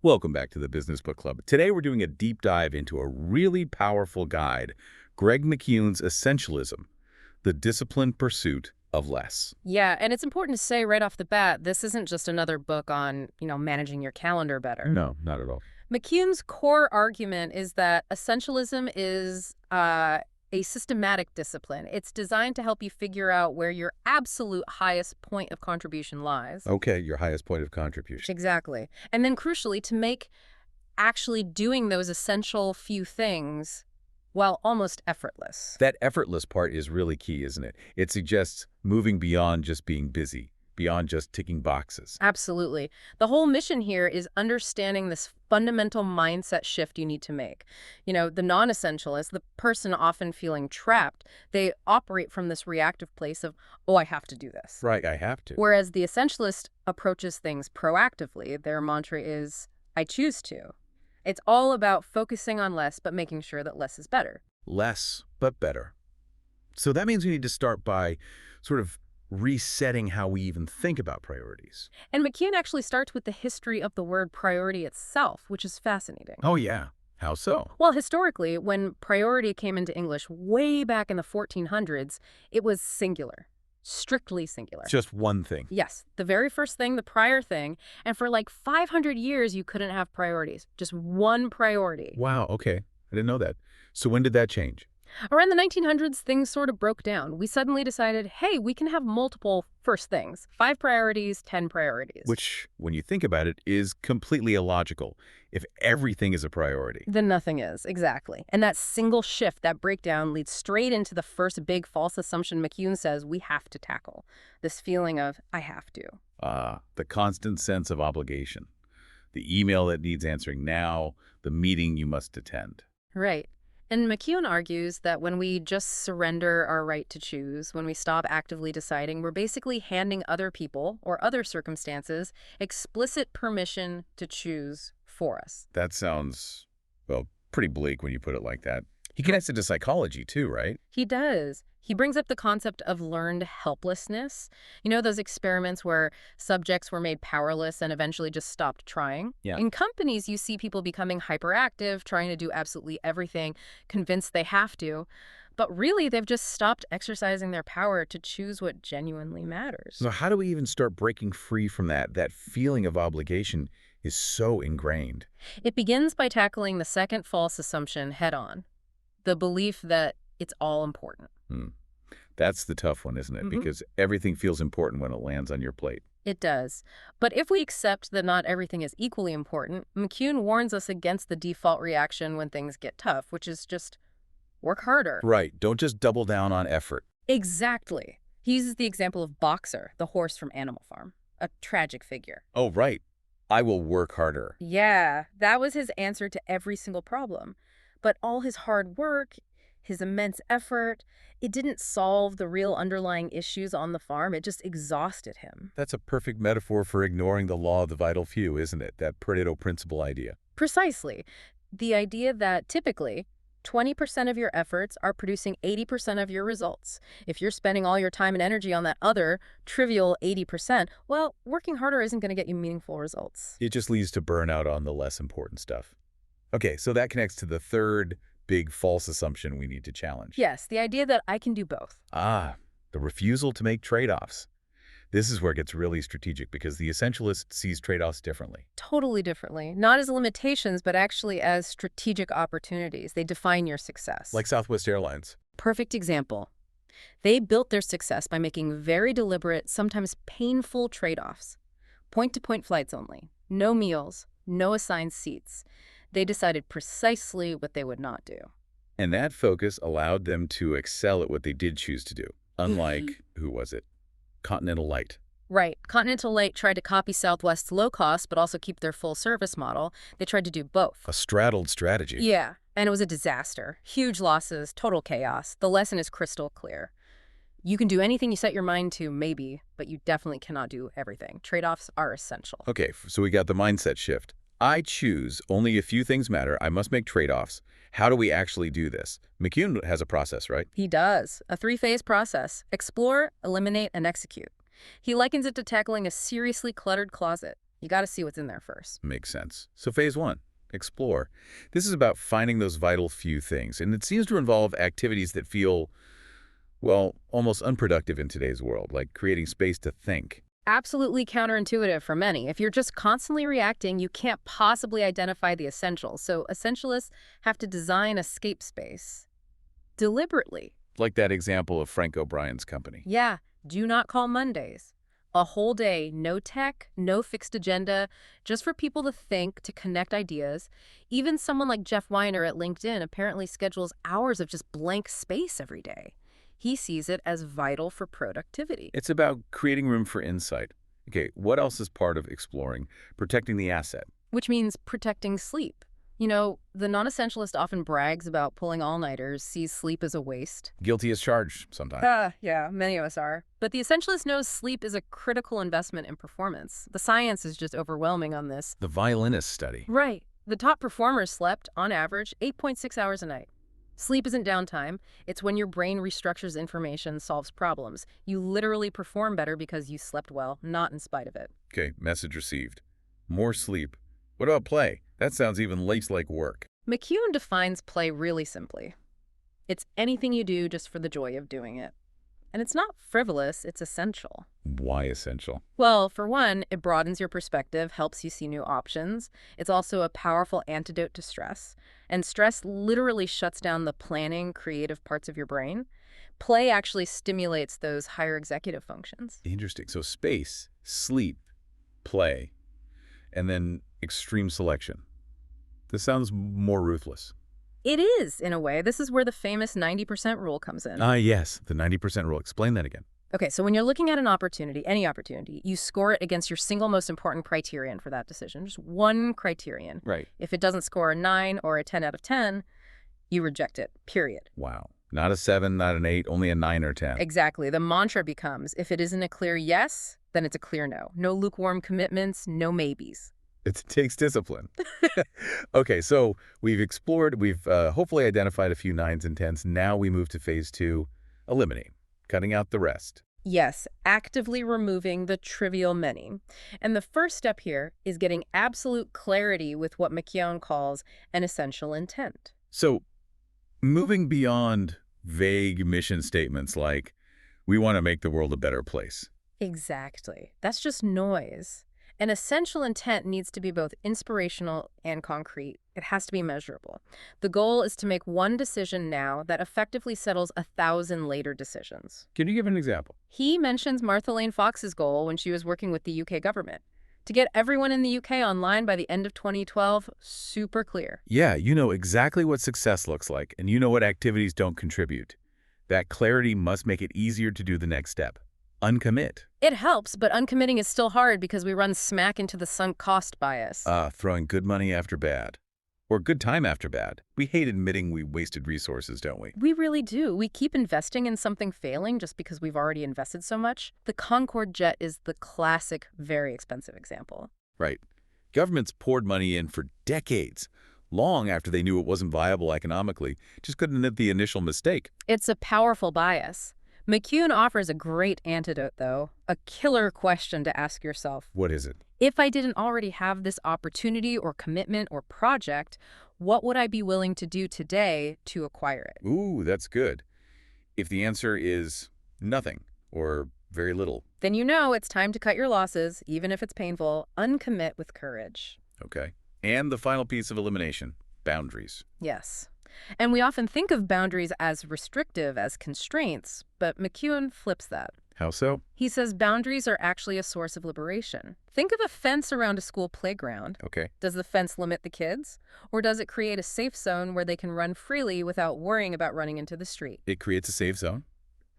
Welcome back to the Business Book Club. Today we're doing a deep dive into a really powerful guide, Greg McKeown's Essentialism, the disciplined pursuit of less. Yeah, and it's important to say right off the bat, this isn't just another book on, managing your calendar better. No, not at all. McKeown's core argument is that essentialism is a systematic discipline. It's designed to help you figure out where your absolute highest point of contribution lies. Okay, your highest point of contribution. Exactly. And then crucially, to make actually doing those essential few things, well, almost effortless. That effortless part is really key, isn't it? It suggests moving beyond just being busy, beyond just ticking boxes. Absolutely. The whole mission here is understanding this fundamental mindset shift you need to make. The non-essentialist, the person often feeling trapped, they operate from this reactive place of, oh, I have to do this. Right, I have to. Whereas the essentialist approaches things proactively. Their mantra is, I choose to. It's all about focusing on less, but making sure that less is better. Less, but better. So that means we need to start by sort of resetting how we even think about priorities. And McKeown actually starts with the history of the word priority itself, which is fascinating. Oh, yeah. How so? Well, historically, when priority came into English way back in the 1400s, it was singular, strictly singular. Just one thing. Yes, the very first thing, the prior thing, and for like 500 years, you couldn't have priorities, just one priority. Wow, okay. I didn't know that. So when did that change? Around the 1900s, things sort of broke down. We suddenly decided, hey, we can have multiple first things, 5 priorities, 10 priorities. Which, when you think about it, is completely illogical. If everything is a priority. Then nothing is, exactly. And that single shift, that breakdown, leads straight into the first big false assumption McKeown says we have to tackle. This feeling of, I have to. The constant sense of obligation. The email that needs answering now, the meeting you must attend. Right. And McKeown argues that when we just surrender our right to choose, when we stop actively deciding, we're basically handing other people or other circumstances explicit permission to choose for us. That sounds, well, pretty bleak when you put it like that. He connects it to psychology too, right? He does. He brings up the concept of learned helplessness. Those experiments where subjects were made powerless and eventually just stopped trying? Yeah. In companies, you see people becoming hyperactive, trying to do absolutely everything, convinced they have to. But really, they've just stopped exercising their power to choose what genuinely matters. So how do we even start breaking free from that? That feeling of obligation is so ingrained. It begins by tackling the second false assumption head on. The belief that it's all important. That's the tough one, isn't it? Because everything feels important when it lands on your plate. It does. But if we accept that not everything is equally important, McKeown warns us against the default reaction when things get tough, which is just work harder. Right. Don't just double down on effort. Exactly. He uses the example of Boxer, the horse from Animal Farm, a tragic figure. Oh, right. I will work harder. Yeah, that was his answer to every single problem. But all his hard work, his immense effort, it didn't solve the real underlying issues on the farm. It just exhausted him. That's a perfect metaphor for ignoring the law of the vital few, isn't it? That Pareto principle idea. Precisely. The idea that typically 20% of your efforts are producing 80% of your results. If you're spending all your time and energy on that other trivial 80%, well, working harder isn't going to get you meaningful results. It just leads to burnout on the less important stuff. Okay, so that connects to the third big false assumption we need to challenge. Yes, the idea that I can do both. The refusal to make trade-offs. This is where it gets really strategic because the essentialist sees trade-offs differently. Totally differently. Not as limitations, but actually as strategic opportunities. They define your success. Like Southwest Airlines. Perfect example. They built their success by making very deliberate, sometimes painful trade-offs. Point-to-point flights only. No meals. No assigned seats. They decided precisely what they would not do. And that focus allowed them to excel at what they did choose to do. Unlike, who was it? Continental Light. Right. Continental Light tried to copy Southwest's low cost, but also keep their full service model. They tried to do both. A straddled strategy. Yeah, and it was a disaster. Huge losses, total chaos. The lesson is crystal clear. You can do anything you set your mind to, maybe, but you definitely cannot do everything. Trade-offs are essential. Okay, so we got the mindset shift. I choose, only a few things matter, I must make trade-offs. How do we actually do this? McKeown has a process, right? He does. A 3-phase process. Explore, eliminate, and execute. He likens it to tackling a seriously cluttered closet. You got to see what's in there first. Makes sense. So phase one, explore. This is about finding those vital few things, and it seems to involve activities that feel, well, almost unproductive in today's world, like creating space to think. Absolutely counterintuitive for many. If you're just constantly reacting, you can't possibly identify the essentials. So essentialists have to design escape space deliberately. Like that example of Frank O'Brien's company. Yeah, do not call Mondays. A whole day, no tech, no fixed agenda, just for people to think, to connect ideas. Even someone like Jeff Weiner at LinkedIn apparently schedules hours of just blank space every day. He sees it as vital for productivity. It's about creating room for insight. Okay, what else is part of exploring? Protecting the asset. Which means protecting sleep. You know, the non-essentialist often brags about pulling all-nighters, sees sleep as a waste. Guilty as charged sometimes. Yeah, many of us are. But the essentialist knows sleep is a critical investment in performance. The science is just overwhelming on this. The violinist study. Right. The top performers slept, on average, 8.6 hours a night. Sleep isn't downtime. It's when your brain restructures information, solves problems. You literally perform better because you slept well, not in spite of it. Okay, message received. More sleep. What about play? That sounds even less like work. McKeown defines play really simply. It's anything you do just for the joy of doing it. And it's not frivolous, it's essential. Why essential? Well, for one, it broadens your perspective, helps you see new options. It's also a powerful antidote to stress. And stress literally shuts down the planning, creative parts of your brain. Play actually stimulates those higher executive functions. Interesting. So space, sleep, play, and then extreme selection. This sounds more ruthless. It is, in a way. This is where the famous 90% rule comes in. Yes, the 90% rule. Explain that again. Okay, so when you're looking at an opportunity, any opportunity, you score it against your single most important criterion for that decision. Just one criterion. Right. If it doesn't score a 9 or a 10 out of 10, you reject it, period. Wow. Not a 7, not an 8, only a 9 or 10. Exactly. The mantra becomes, if it isn't a clear yes, then it's a clear no. No lukewarm commitments, no maybes. It takes discipline. Okay, so we've explored, we've hopefully identified a few 9s and 10s. Now we move to phase 2, eliminate, cutting out the rest. Yes, actively removing the trivial many. And the first step here is getting absolute clarity with what McKeown calls an essential intent. So moving beyond vague mission statements like, we want to make the world a better place. Exactly. That's just noise. An essential intent needs to be both inspirational and concrete. It has to be measurable. The goal is to make one decision now that effectively settles 1,000 later decisions. Can you give an example? He mentions Martha Lane Fox's goal when she was working with the UK government. To get everyone in the UK online by the end of 2012, super clear. Yeah, you know exactly what success looks like, and you know what activities don't contribute. That clarity must make it easier to do the next step. Uncommit. It helps, but uncommitting is still hard because we run smack into the sunk cost bias. Throwing good money after bad. Or good time after bad. We hate admitting we wasted resources, don't we? We really do. We keep investing in something failing just because we've already invested so much. The Concorde jet is the classic, very expensive example. Right. Governments poured money in for decades, long after they knew it wasn't viable economically, just couldn't admit the initial mistake. It's a powerful bias. McKeown offers a great antidote, though, a killer question to ask yourself. What is it? If I didn't already have this opportunity or commitment or project, what would I be willing to do today to acquire it? Ooh, that's good. If the answer is nothing or very little. Then you know it's time to cut your losses, even if it's painful. Uncommit with courage. Okay. And the final piece of elimination, boundaries. Yes. And we often think of boundaries as restrictive, as constraints, but McKeown flips that. How so? He says boundaries are actually a source of liberation. Think of a fence around a school playground. Okay. Does the fence limit the kids? Or does it create a safe zone where they can run freely without worrying about running into the street? It creates a safe zone,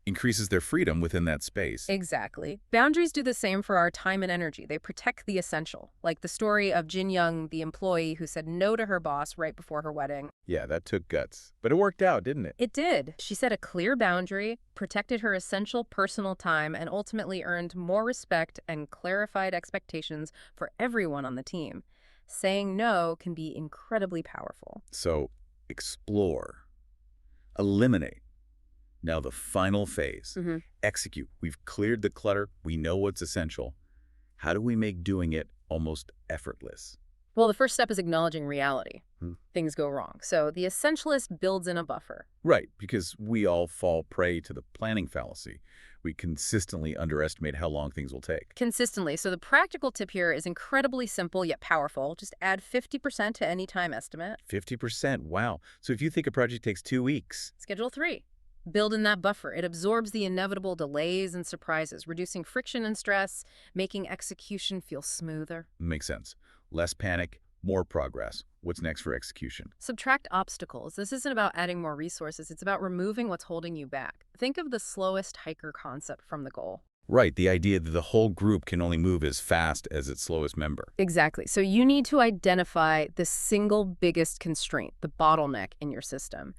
increases their freedom within that space. Exactly. Boundaries do the same for our time and energy. They protect the essential, like the story of Jin Young, the employee who said no to her boss right before her wedding. Yeah, that took guts. But it worked out, didn't it? It did. She set a clear boundary, protected her essential personal time, and ultimately earned more respect and clarified expectations for everyone on the team. Saying no can be incredibly powerful. So, explore. Eliminate. Now the final phase. Execute. We've cleared the clutter. We know what's essential. How do we make doing it almost effortless. Well, the first step is acknowledging reality. Hmm. Things go wrong. So the essentialist builds in a buffer. Right, because we all fall prey to the planning fallacy. We consistently underestimate how long things will take. Consistently. So the practical tip here is incredibly simple yet powerful. Just add 50% to any time estimate. 50%, wow. So if you think a project takes 2 weeks, Schedule 3. Build in that buffer. It absorbs the inevitable delays and surprises, reducing friction and stress, making execution feel smoother. makes sense. Less panic, more progress. What's next for execution? Subtract obstacles. This isn't about adding more resources. It's about removing what's holding you back. Think of the slowest hiker concept from the goal. Right, the idea that the whole group can only move as fast as its slowest member. Exactly. So you need to identify the single biggest constraint, the bottleneck in your system.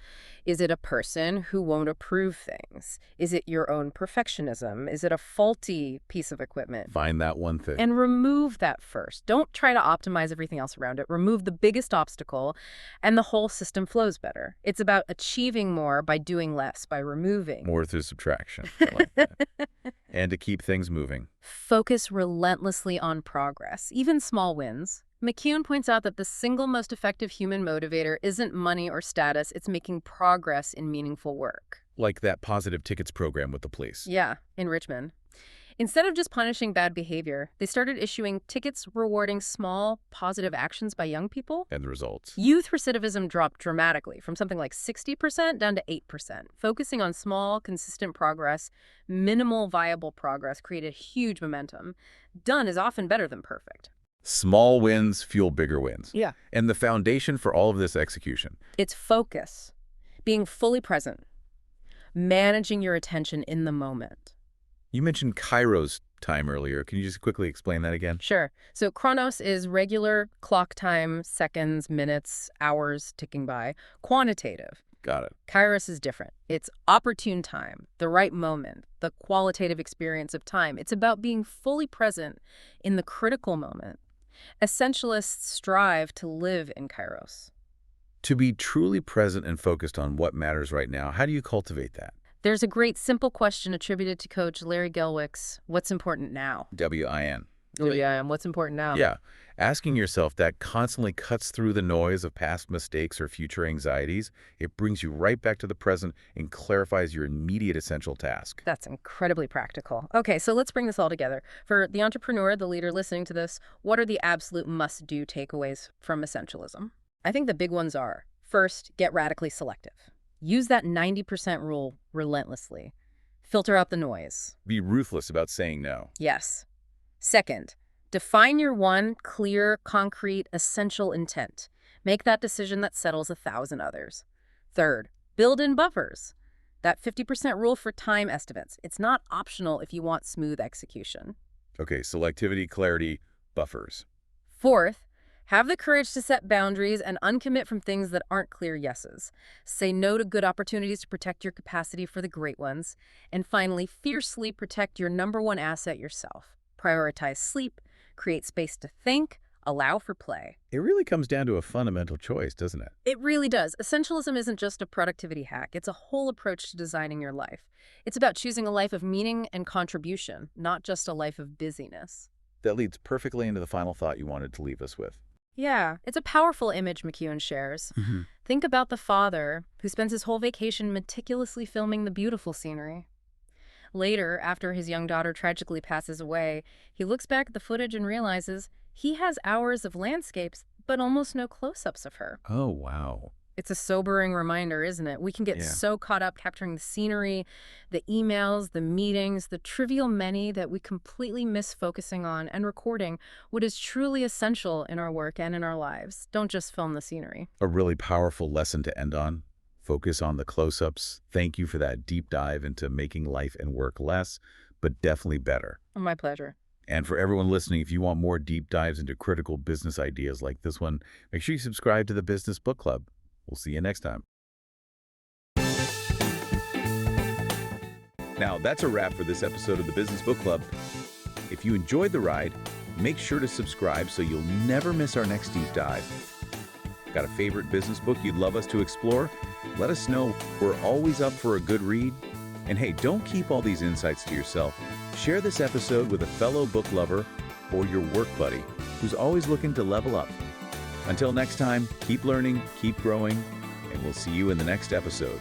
Is it a person who won't approve things? Is it your own perfectionism? Is it a faulty piece of equipment? Find that one thing. And remove that first. Don't try to optimize everything else around it. Remove the biggest obstacle, and the whole system flows better. It's about achieving more by doing less, by removing. More through subtraction. I like that. And to keep things moving. Focus relentlessly on progress, even small wins. McKeown points out that the single most effective human motivator isn't money or status, it's making progress in meaningful work. Like that positive tickets program with the police. Yeah, in Richmond. Instead of just punishing bad behavior, they started issuing tickets rewarding small, positive actions by young people. And the results. Youth recidivism dropped dramatically from something like 60% down to 8%. Focusing on small, consistent progress, minimal viable progress created huge momentum. Done is often better than perfect. Small wins fuel bigger wins. Yeah. And the foundation for all of this execution. It's focus, being fully present, managing your attention in the moment. You mentioned Kairos time earlier. Can you just quickly explain that again? Sure. So chronos is regular clock time, seconds, minutes, hours ticking by. Quantitative. Got it. Kairos is different. It's opportune time, the right moment, the qualitative experience of time. It's about being fully present in the critical moment. Essentialists strive to live in Kairos. To be truly present and focused on what matters right now, how do you cultivate that? There's a great simple question attributed to Coach Larry Gelwick's, what's important now? WIN. What's important now? Yeah. Asking yourself that constantly cuts through the noise of past mistakes or future anxieties. It brings you right back to the present and clarifies your immediate essential task. That's incredibly practical. Okay, so let's bring this all together. For the entrepreneur, the leader listening to this, what are the absolute must-do takeaways from Essentialism? I think the big ones are, first, get radically selective. Use that 90% rule relentlessly. Filter out the noise. Be ruthless about saying no. Yes. Second, define your one clear, concrete, essential intent. Make that decision that settles 1,000 others. Third, build in buffers. That 50% rule for time estimates. It's not optional if you want smooth execution. Okay, selectivity, clarity, buffers. Fourth, have the courage to set boundaries and uncommit from things that aren't clear yeses. Say no to good opportunities to protect your capacity for the great ones. And finally, fiercely protect your number one asset, yourself. Prioritize sleep, create space to think, allow for play. It really comes down to a fundamental choice, doesn't it? It really does. Essentialism isn't just a productivity hack. It's a whole approach to designing your life. It's about choosing a life of meaning and contribution, not just a life of busyness. That leads perfectly into the final thought you wanted to leave us with. Yeah, it's a powerful image McKeown shares. Think about the father who spends his whole vacation meticulously filming the beautiful scenery. Later, after his young daughter tragically passes away, he looks back at the footage and realizes he has hours of landscapes, but almost no close-ups of her. Oh, wow. It's a sobering reminder, isn't it? We can get so caught up capturing the scenery, the emails, the meetings, the trivial many that we completely miss focusing on and recording what is truly essential in our work and in our lives. Don't just film the scenery. A really powerful lesson to end on. Focus on the close-ups. Thank you for that deep dive into making life and work less, but definitely better. My pleasure. And for everyone listening, if you want more deep dives into critical business ideas like this one, make sure you subscribe to the Business Book Club. We'll see you next time. Now, that's a wrap for this episode of the Business Book Club. If you enjoyed the ride, make sure to subscribe so you'll never miss our next deep dive. Got a favorite business book you'd love us to explore? Let us know. We're always up for a good read. And hey, don't keep all these insights to yourself. Share this episode with a fellow book lover or your work buddy. who's always looking to level up. Until next time, keep learning, keep growing, and we'll see you in the next episode.